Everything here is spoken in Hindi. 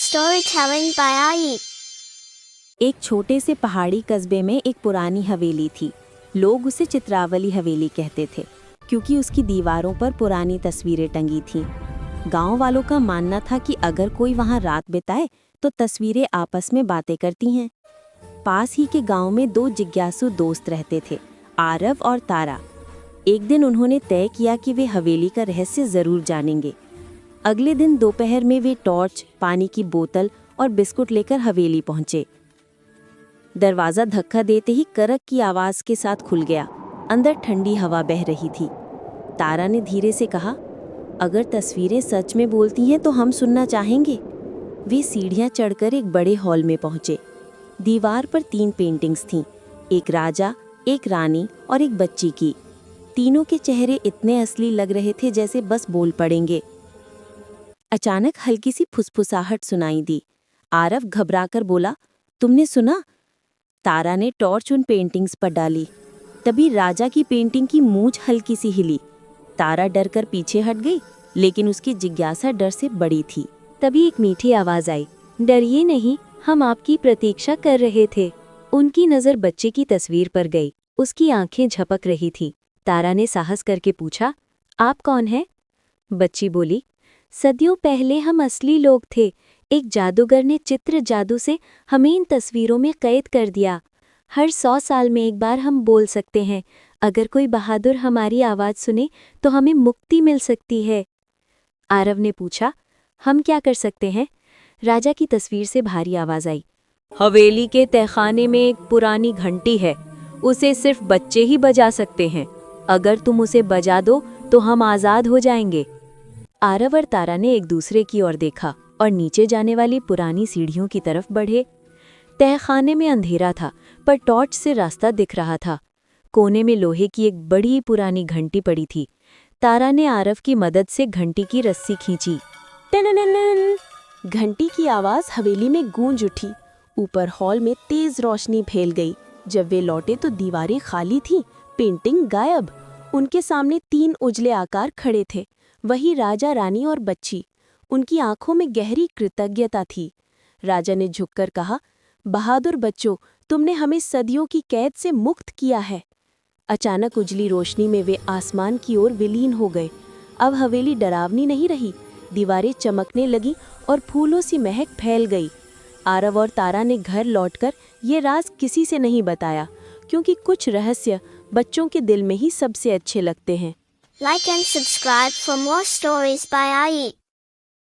Storytelling by Ai। एक छोटे से पहाड़ी कस्बे में एक पुरानी हवेली थी। लोग उसे चित्रावली हवेली कहते थे क्योंकि उसकी दीवारों पर पुरानी तस्वीरें टंगी थीं। गांव वालों का मानना था कि अगर कोई वहां रात बिताए तो तस्वीरें आपस में बातें करती हैं। पास ही के गांव में दो जिज्ञासु दोस्त रहते थे, आरव और तारा। एक दिन उन्होंने तय किया कि वे हवेली का रहस्य जरूर जानेंगे। अगले दिन दोपहर में वे टॉर्च, पानी की बोतल और बिस्कुट लेकर हवेली पहुंचे। दरवाज़ा धक्का देते ही करक की आवाज़ के साथ खुल गया। अंदर ठंडी हवा बह रही थी। तारा ने धीरे से कहा, अगर तस्वीरें सच में बोलती हैं तो हम सुनना चाहेंगे। वे सीढ़ियां चढ़कर एक बड़े हॉल में पहुंचे। दीवार पर 3 पेंटिंग्स थीं, एक राजा, एक रानी और एक बच्ची की। तीनों के चेहरे इतने असली लग रहे थे जैसे बस बोल पड़ेंगे। अचानक हल्की सी फुसफुसाहट सुनाई दी। आरव घबराकर बोला, तुमने सुना? तारा ने टॉर्च उन पेंटिंग्स पर डाली। तभी राजा की पेंटिंग की मूंछ हल्की सी हिली। तारा डरकर पीछे हट गई, लेकिन उसकी जिज्ञासा डर से बड़ी थी। तभी एक मीठी आवाज आई, डरिए नहीं, हम आपकी प्रतीक्षा कर रहे थे। उनकी नजर बच्चे की तस्वीर पर गई। उसकी आंखें झपक रही थी। तारा ने साहस करके पूछा, आप कौन हैं? बच्ची बोली, सदियों पहले हम असली लोग थे। एक जादूगर ने चित्र जादू से हमें इन तस्वीरों में कैद कर दिया। हर 100 साल में एक बार हम बोल सकते हैं। अगर कोई बहादुर हमारी आवाज़ सुने तो हमें मुक्ति मिल सकती है। आरव ने पूछा, हम क्या कर सकते हैं? राजा की तस्वीर से भारी आवाज़ आई, हवेली के तहखाने में एक पुरानी घंटी है। उसे सिर्फ बच्चे ही बजा सकते हैं। अगर तुम उसे बजा दो तो हम आज़ाद हो जाएंगे। आरव और तारा ने एक दूसरे की ओर देखा और नीचे जाने वाली पुरानी सीढ़ियों की तरफ बढ़े। तहखाने में अंधेरा था, पर टॉर्च से रास्ता दिख रहा था। कोने में लोहे की एक बड़ी पुरानी घंटी पड़ी थी। तारा ने आरव की मदद से घंटी की रस्सी खींची। टनननन! घंटी की आवाज़ हवेली में गूंज उठी। ऊपर हॉल में तेज रोशनी फैल गई। जब वे लौटे तो दीवारें खाली थीं, पेंटिंग गायब। उनके सामने 3 उजले आकार खड़े थे, वही राजा, रानी और बच्ची। उनकी आंखों में गहरी कृतज्ञता थी। राजा ने झुककर कहा, बहादुर बच्चों, तुमने हमें सदियों की कैद से मुक्त किया है। अचानक उजली रोशनी में वे आसमान की ओर विलीन हो गए। अब हवेली डरावनी नहीं रही। दीवारें चमकने लगीं और फूलों सी महक फैल गई। आरव और तारा ने घर लौटकर ये राज किसी से नहीं बताया, क्योंकि कुछ रहस्य बच्चों के दिल में ही सबसे अच्छे लगते हैं। Like and subscribe for more stories by Ai।